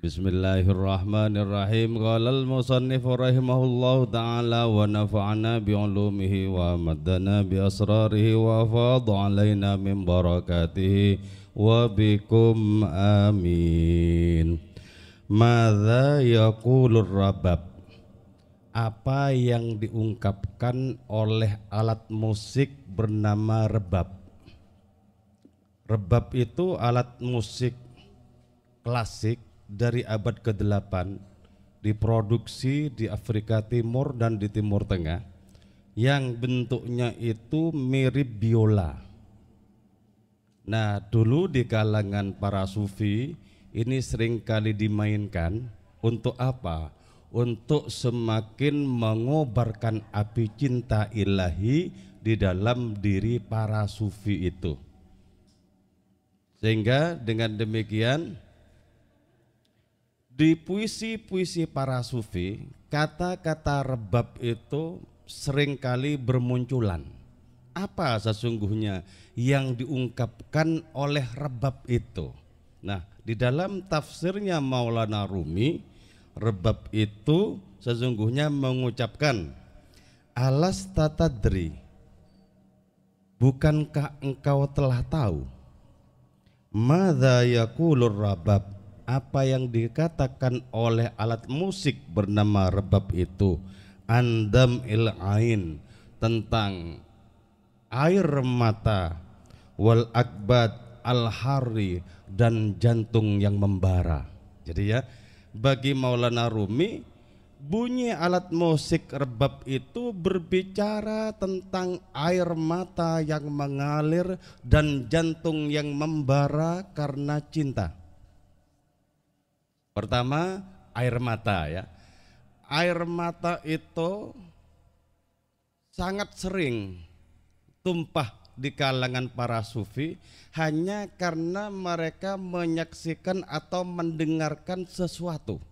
Bismillahirrahmanirrahim. Qala al-musannif rahimahullahu ta'ala wa nafa'ana bi'ulumihi wa maddana bi asrarihi wa fadha alaina min barakatihi wa bikum amin. Madza yaqulur rabab? Apa yang diungkapkan oleh alat musik bernama rebab? Rebab itu alat musik klasik dari abad ke-8, diproduksi di Afrika Timur dan di Timur Tengah, yang bentuknya itu mirip biola. Nah, dulu di kalangan para sufi ini seringkali dimainkan untuk apa? Untuk semakin mengobarkan api cinta ilahi di dalam diri para sufi itu. Sehingga dengan demikian di puisi-puisi para sufi, kata-kata rebab itu seringkali bermunculan. Apa sesungguhnya yang diungkapkan oleh rebab itu? Nah, di dalam tafsirnya Maulana Rumi, rebab itu sesungguhnya mengucapkan, alas tatadri, bukankah engkau telah tahu? Madza yaqulur rabab? Apa yang dikatakan oleh alat musik bernama rebab itu, andam il ain, tentang air mata, wal akbad al hari, dan jantung yang membara. Jadi ya, bagi Maulana Rumi, bunyi alat musik rebab itu berbicara tentang air mata yang mengalir dan jantung yang membara karena cinta. Pertama, air mata ya. Air mata itu sangat sering tumpah di kalangan para sufi hanya karena mereka menyaksikan atau mendengarkan sesuatu.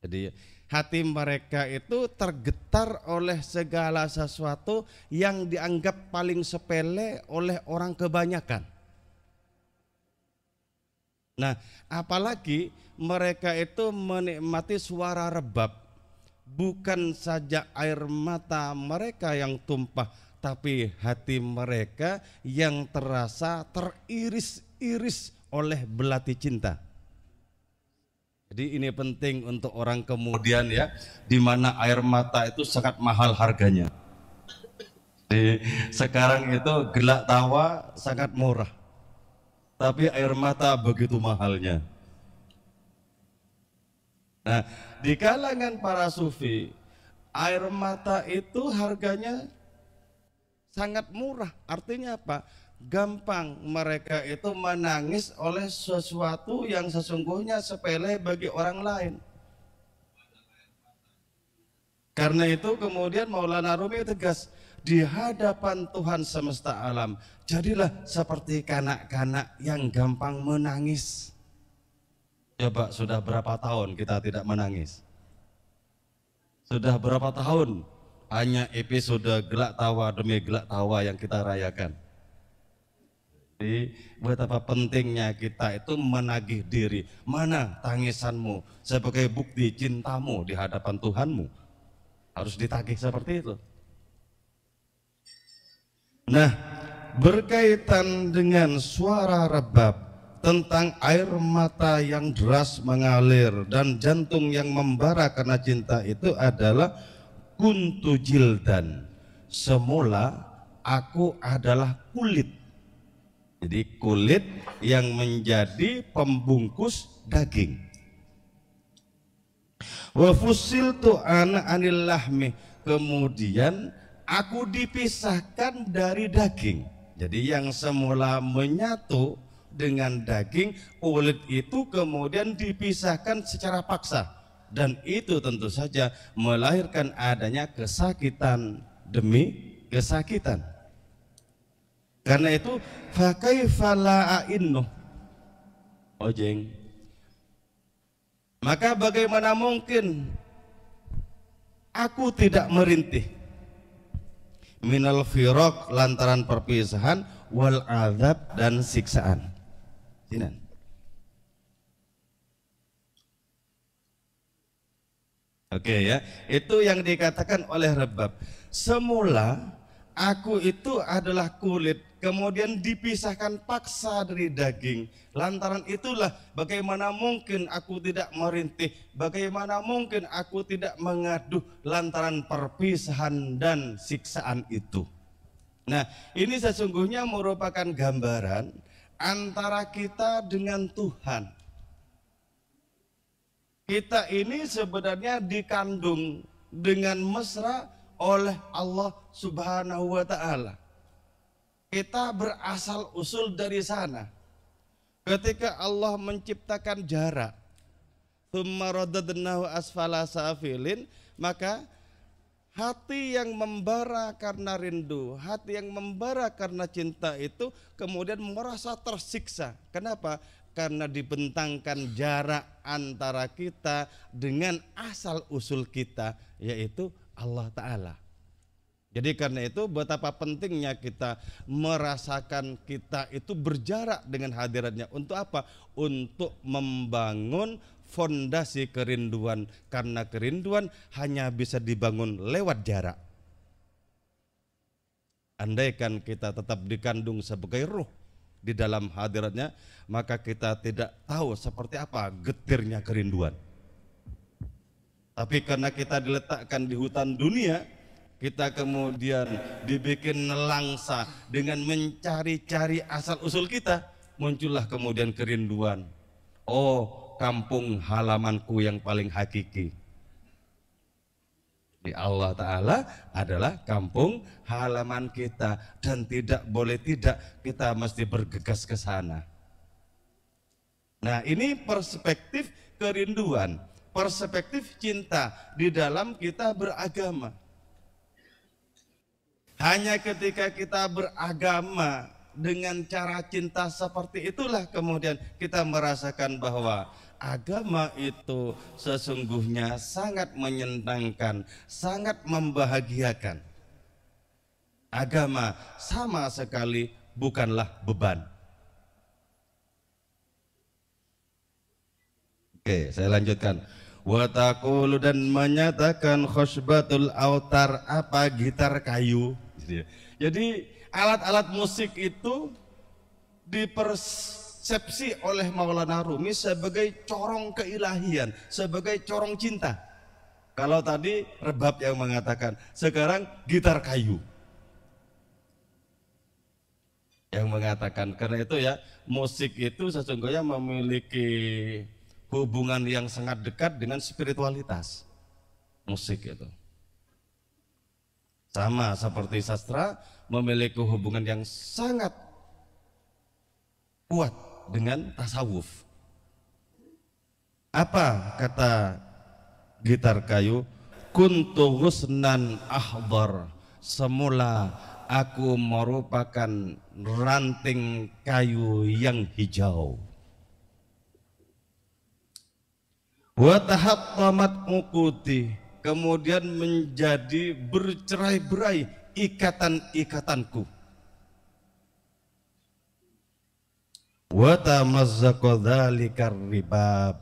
Jadi hati mereka itu tergetar oleh segala sesuatu yang dianggap paling sepele oleh orang kebanyakan. Nah, apalagi mereka itu menikmati suara rebab, bukan saja air mata mereka yang tumpah, tapi hati mereka yang terasa teriris-iris oleh belati cinta. Jadi ini penting untuk orang kemudian ya, di mana air mata itu sangat mahal harganya. Jadi sekarang itu gelak tawa sangat murah, tapi air mata begitu mahalnya. Nah, di kalangan para sufi, air mata itu harganya sangat murah. Artinya apa? Gampang mereka itu menangis oleh sesuatu yang sesungguhnya sepele bagi orang lain. Karena itu kemudian Maulana Rumi tegas, di hadapan Tuhan semesta alam, jadilah seperti kanak-kanak yang gampang menangis. Coba sudah berapa tahun kita tidak menangis? Sudah berapa tahun hanya episode gelak tawa demi gelak tawa yang kita rayakan? Jadi betapa pentingnya kita itu menagih diri. Mana tangisanmu sebagai bukti cintamu di hadapan Tuhanmu? Harus ditagih seperti itu. Nah, berkaitan dengan suara rebab tentang air mata yang deras mengalir dan jantung yang membara karena cinta itu adalah kuntu jildan. Semula aku adalah kulit. Jadi kulit yang menjadi pembungkus daging. Wa fusiltu ana anil lahmi. Kemudian aku dipisahkan dari daging. Jadi yang semula menyatu dengan daging, kulit itu kemudian dipisahkan secara paksa, dan itu tentu saja melahirkan adanya kesakitan demi kesakitan. Karena itu fakaifa la a'innu, ojeng, maka bagaimana mungkin aku tidak merintih minal firaq, lantaran perpisahan, wal azab, dan siksaan. Sinan. Oke ya, itu yang dikatakan oleh Rebab. Semula aku itu adalah kulit, kemudian dipisahkan paksa dari daging. Lantaran itulah bagaimana mungkin aku tidak merintih, bagaimana mungkin aku tidak mengaduh lantaran perpisahan dan siksaan itu. Nah, ini sesungguhnya merupakan gambaran antara kita dengan Tuhan. Kita ini sebenarnya dikandung dengan mesra oleh Allah Subhanahu wa Ta'ala. Kita berasal usul dari sana. Ketika Allah menciptakan jarak, tsumma radadnahu asfala safilin, maka hati yang membara karena rindu, hati yang membara karena cinta itu kemudian merasa tersiksa. Kenapa? Karena dibentangkan jarak antara kita dengan asal usul kita, yaitu Allah Ta'ala. Jadi karena itu betapa pentingnya kita merasakan kita itu berjarak dengan hadiratnya. Untuk apa? Untuk membangun fondasi kerinduan. Karena kerinduan hanya bisa dibangun lewat jarak. Andaikan kita tetap dikandung sebagai ruh di dalam hadiratnya, maka kita tidak tahu seperti apa getirnya kerinduan. Tapi karena kita diletakkan di hutan dunia, kita kemudian dibikin nelangsa dengan mencari-cari asal usul kita, muncullah kemudian kerinduan. Oh, kampung halamanku yang paling hakiki. Di Allah Ta'ala adalah kampung halaman kita, dan tidak boleh tidak kita mesti bergegas ke sana. Nah, ini perspektif kerinduan, perspektif cinta di dalam kita beragama. Hanya ketika kita beragama dengan cara cinta seperti itulah kemudian kita merasakan bahwa agama itu sesungguhnya sangat menyenangkan, sangat membahagiakan. Agama sama sekali bukanlah beban. Oke, saya lanjutkan. Wa taqulu, dan menyatakan khosbatul autar, apa gitar kayu. Jadi alat-alat musik itu dipersepsi oleh Maulana Rumi sebagai corong keilahian, sebagai corong cinta. Kalau tadi Rebab yang mengatakan, sekarang gitar kayu yang mengatakan. Karena itu ya, musik itu sesungguhnya memiliki hubungan yang sangat dekat dengan spiritualitas. Musik itu sama seperti sastra, memiliki hubungan yang sangat kuat dengan tasawuf. Apa kata gitar kayu? Kuntu husnan ahdar, semula aku merupakan ranting kayu yang hijau. Wa tahattamat uqudi, kemudian menjadi bercerai-berai ikatan-ikatanku. Wa tamazzaqa dzalikar ribab,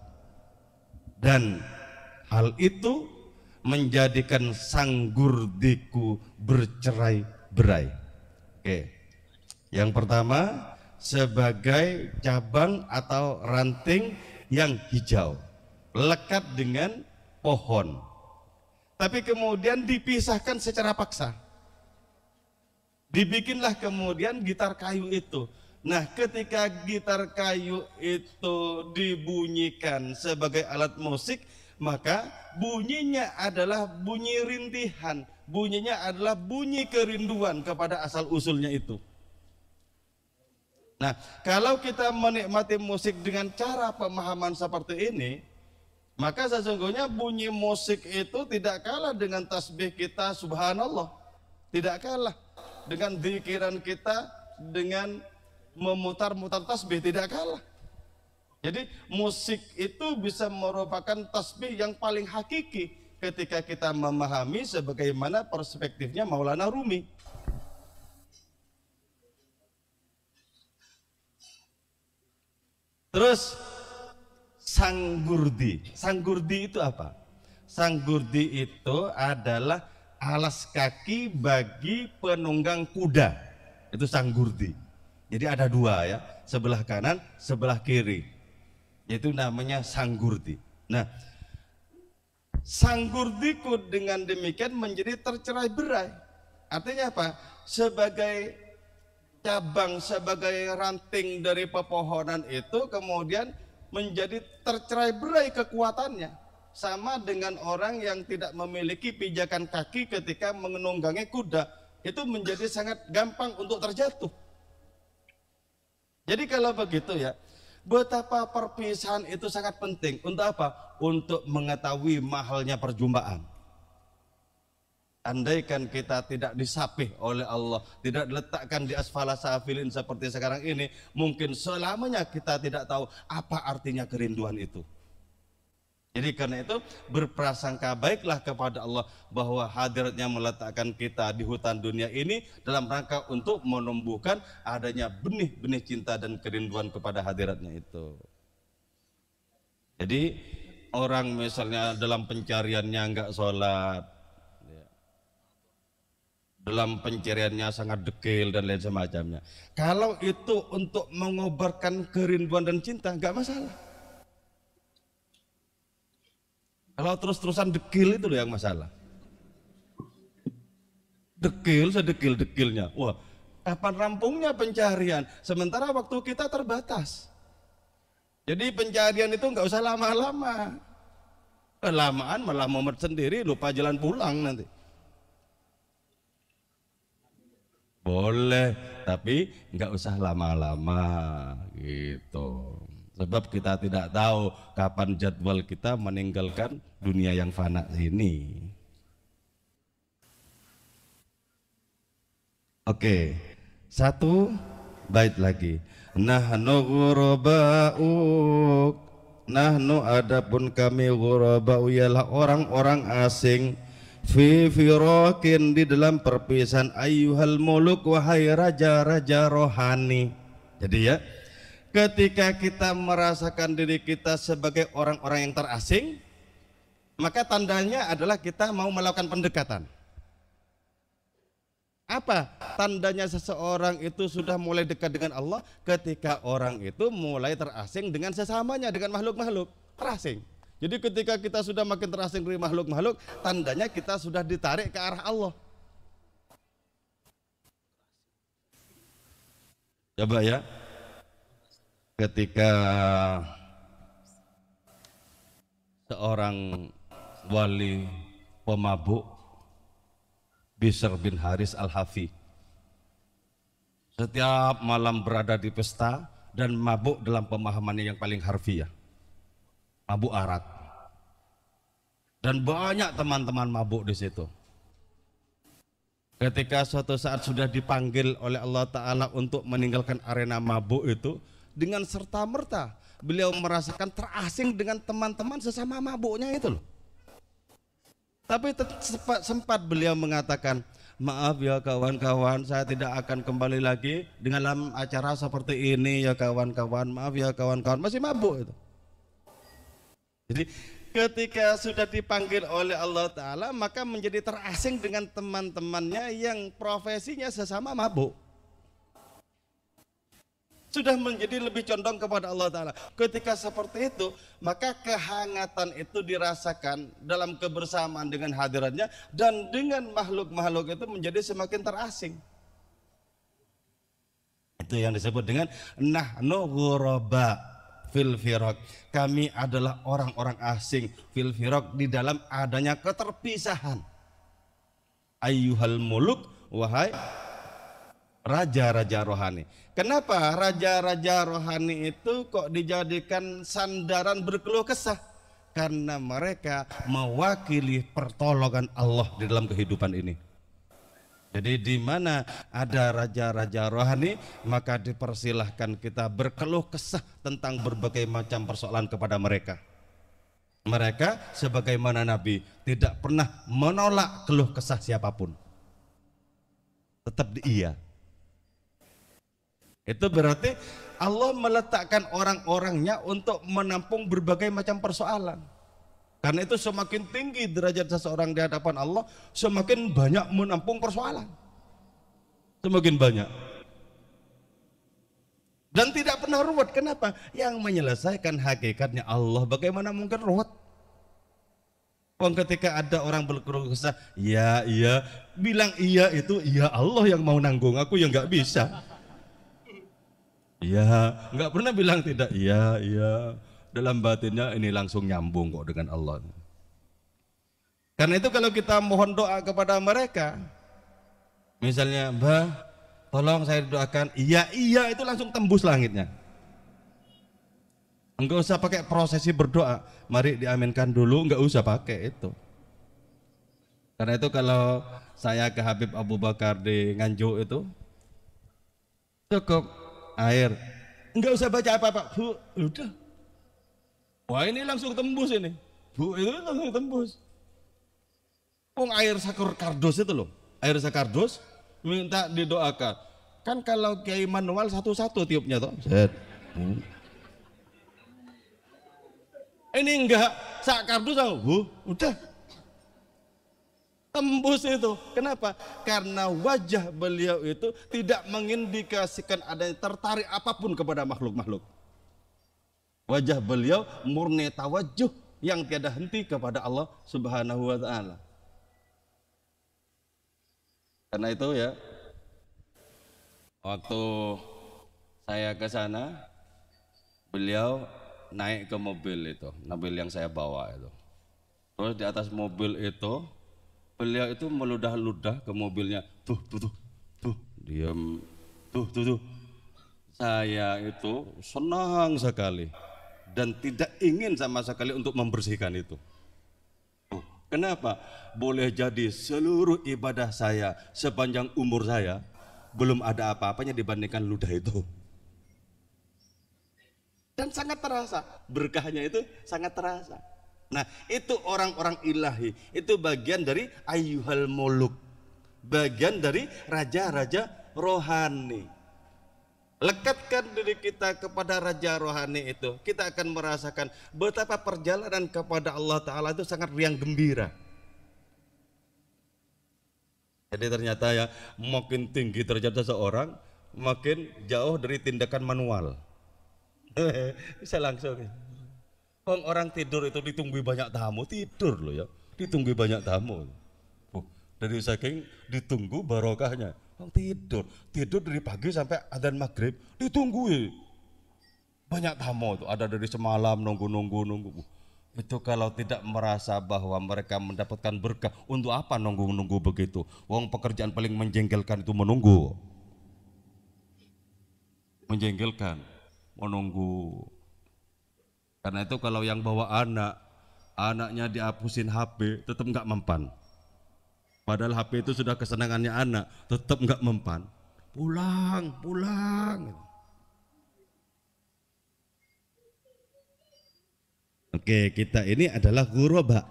dan hal itu menjadikan sanggurdiku bercerai-berai. Oke. Yang pertama, sebagai cabang atau ranting yang hijau, lekat dengan pohon, tapi kemudian dipisahkan secara paksa. Dibikinlah kemudian gitar kayu itu. Nah, ketika gitar kayu itu dibunyikan sebagai alat musik, maka bunyinya adalah bunyi rintihan, bunyinya adalah bunyi kerinduan kepada asal usulnya itu. Nah, kalau kita menikmati musik dengan cara pemahaman seperti ini, maka sesungguhnya bunyi musik itu tidak kalah dengan tasbih kita, subhanallah. Tidak kalah dengan dzikiran kita, dengan memutar-mutar tasbih, tidak kalah. Jadi musik itu bisa merupakan tasbih yang paling hakiki ketika kita memahami sebagaimana perspektifnya Maulana Rumi. Terus Sanggurdi. Sanggurdi itu apa? Sanggurdi itu adalah alas kaki bagi penunggang kuda. Itu sanggurdi. Jadi ada dua ya, sebelah kanan, sebelah kiri. Itu namanya sanggurdi. Nah, sanggurdiku dengan demikian menjadi tercerai-berai. Artinya apa? Sebagai cabang, sebagai ranting dari pepohonan itu kemudian menjadi tercerai-berai kekuatannya. Sama dengan orang yang tidak memiliki pijakan kaki ketika menunggangi kuda, itu menjadi sangat gampang untuk terjatuh. Jadi kalau begitu ya, betapa perpisahan itu sangat penting. Untuk apa? Untuk mengetahui mahalnya perjumpaan. Andaikan kita tidak disapih oleh Allah, tidak diletakkan di asfala safilin seperti sekarang ini, mungkin selamanya kita tidak tahu apa artinya kerinduan itu. Jadi karena itu berprasangka baiklah kepada Allah bahwa hadiratnya meletakkan kita di hutan dunia ini dalam rangka untuk menumbuhkan adanya benih-benih cinta dan kerinduan kepada hadiratnya itu. Jadi orang misalnya dalam pencariannya enggak sholat, dalam pencariannya sangat dekil dan lain semacamnya, kalau itu untuk mengobarkan kerinduan dan cinta enggak masalah. Kalau terus-terusan dekil itu loh yang masalah. Dekil sedekil-dekilnya. Wah, kapan rampungnya pencarian? Sementara waktu kita terbatas. Jadi pencarian itu nggak usah lama-lama. Kelamaan malah mumet sendiri, lupa jalan pulang nanti. Boleh, tapi nggak usah lama-lama gitu. Sebab kita tidak tahu kapan jadwal kita meninggalkan dunia yang fana ini. Oke, satu bait lagi. Nahnu ghuraba'u, nahnu adapun kami ghuraba'u ialah orang-orang asing fi firakin di dalam perpisahan ayyuhal muluk wahai raja-raja rohani. Jadi ya, ketika kita merasakan diri kita sebagai orang-orang yang terasing, maka tandanya adalah kita mau melakukan pendekatan. Apa tandanya seseorang itu sudah mulai dekat dengan Allah? Ketika orang itu mulai terasing dengan sesamanya, dengan makhluk-makhluk terasing. Jadi ketika kita sudah makin terasing dari makhluk-makhluk, tandanya kita sudah ditarik ke arah Allah. Coba ya, ketika seorang wali pemabuk Bishr bin Haris Al-Hafi setiap malam berada di pesta dan mabuk dalam pemahamannya yang paling harfiah, mabuk arak, dan banyak teman-teman mabuk di situ. Ketika suatu saat sudah dipanggil oleh Allah Ta'ala untuk meninggalkan arena mabuk itu, dengan serta-merta beliau merasakan terasing dengan teman-teman sesama mabuknya itu loh. Tapi sempat beliau mengatakan, maaf ya kawan-kawan, saya tidak akan kembali lagi dalam acara seperti ini ya kawan-kawan, maaf ya kawan-kawan, masih mabuk itu. Jadi ketika sudah dipanggil oleh Allah Ta'ala, maka menjadi terasing dengan teman-temannya yang profesinya sesama mabuk. Sudah menjadi lebih condong kepada Allah Ta'ala. Ketika seperti itu, maka kehangatan itu dirasakan dalam kebersamaan dengan hadiratnya, dan dengan makhluk-makhluk itu menjadi semakin terasing. Itu yang disebut dengan nahnu ghuraba fil firaq. Kami adalah orang-orang asing fil firaq, di dalam adanya keterpisahan. Ayyuhal muluk, wahai raja-raja rohani. Kenapa raja-raja rohani itu kok dijadikan sandaran berkeluh kesah? Karena mereka mewakili pertolongan Allah di dalam kehidupan ini. Jadi di mana ada raja-raja rohani, maka dipersilahkan kita berkeluh kesah tentang berbagai macam persoalan kepada mereka. Mereka sebagaimana Nabi tidak pernah menolak keluh kesah siapapun. Tetap iya. Itu berarti Allah meletakkan orang-orangnya untuk menampung berbagai macam persoalan. Karena itu semakin tinggi derajat seseorang di hadapan Allah, semakin banyak menampung persoalan. Semakin banyak. Dan tidak pernah ruwet. Kenapa? Yang menyelesaikan hakikatnya Allah. Bagaimana mungkin ruwet? Ketika ada orang berkeluh kesah, ya iya, bilang iya itu iya Allah yang mau nanggung, aku yang nggak bisa. Iya, nggak pernah bilang tidak. Iya, iya. Dalam batinnya ini langsung nyambung kok dengan Allah. Karena itu kalau kita mohon doa kepada mereka, misalnya, Mbah, tolong saya doakan. Iya, iya itu langsung tembus langitnya. Enggak usah pakai prosesi berdoa. Mari diaminkan dulu, enggak usah pakai itu. Karena itu kalau saya ke Habib Abu Bakar di Nganjuk itu, cukup air, enggak usah baca apa-apa, Bu, udah. Wah ini langsung tembus ini, Bu, itu langsung tembus. Air sakur kardus itu loh, air sakardus minta didoakan. Kan kalau Kiai manual satu-satu tiupnya toh. Ini enggak, sakardus Bu, udah. Tembus itu. Kenapa? Karena wajah beliau itu tidak mengindikasikan adanya tertarik apapun kepada makhluk-makhluk. Wajah beliau murni tawajuh yang tiada henti kepada Allah Subhanahu wa taala. Karena itu ya, waktu saya ke sana, beliau naik ke mobil itu, mobil yang saya bawa itu. Terus di atas mobil itu beliau itu meludah-ludah ke mobilnya, tuh, diam, tuh. Saya itu senang sekali dan tidak ingin sama sekali untuk membersihkan itu. Kenapa? Boleh jadi seluruh ibadah saya sepanjang umur saya belum ada apa-apanya dibandingkan ludah itu. Dan sangat terasa, berkahnya itu sangat terasa. Nah itu orang-orang ilahi, itu bagian dari ayyuhal muluk, bagian dari raja-raja rohani. Lekatkan diri kita kepada raja rohani itu, kita akan merasakan betapa perjalanan kepada Allah Ta'ala itu sangat riang gembira. Jadi ternyata ya, makin tinggi derajat seseorang, makin jauh dari tindakan manual. Bisa langsung. Orang tidur itu ditunggu banyak tamu, tidur loh ya, ditunggu banyak tamu. Dari saking ditunggu barokahnya, tidur dari pagi sampai adzan maghrib, ditunggu banyak tamu tuh, ada dari semalam nunggu. Itu kalau tidak merasa bahwa mereka mendapatkan berkah, untuk apa nunggu begitu? Wong pekerjaan paling menjengkelkan itu menunggu, menjengkelkan, menunggu. Karena itu kalau yang bawa anaknya dihapusin HP, tetap nggak mempan. Padahal HP itu sudah kesenangannya anak, tetap nggak mempan. Pulang. Oke, kita ini adalah ghuraba.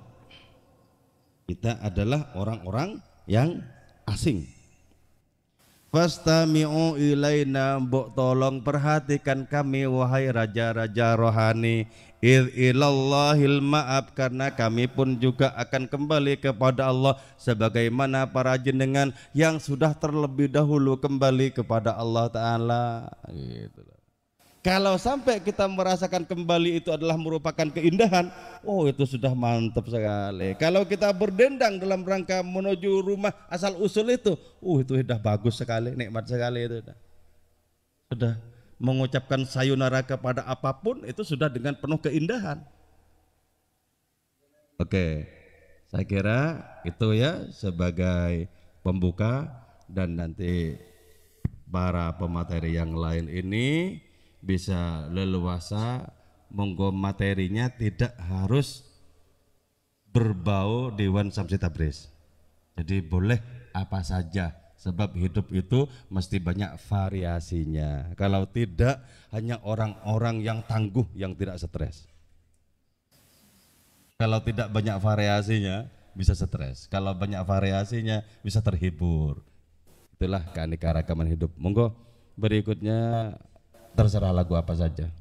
Kita adalah orang-orang yang asing. Fastami'u ilaina, mbok tolong perhatikan kami wahai raja-raja rohani. Idh ilallahil ma'ab, karena kami pun juga akan kembali kepada Allah sebagaimana para jenengan yang sudah terlebih dahulu kembali kepada Allah Ta'ala. Gitu. Kalau sampai kita merasakan kembali itu adalah merupakan keindahan, itu sudah mantap sekali. Kalau kita berdendang dalam rangka menuju rumah asal usul itu sudah bagus sekali, nikmat sekali itu. Sudah mengucapkan sayonara kepada apapun itu sudah dengan penuh keindahan. Oke, saya kira itu ya sebagai pembuka, dan nanti para pemateri yang lain ini bisa leluasa, monggo materinya tidak harus berbau Dewan Samsi Tabriz. Jadi boleh apa saja, sebab hidup itu mesti banyak variasinya. Kalau tidak, hanya orang-orang yang tangguh yang tidak stres. Kalau tidak banyak variasinya bisa stres. Kalau banyak variasinya bisa terhibur. Itulah keanekaragaman hidup. Monggo berikutnya terserah lagu apa saja.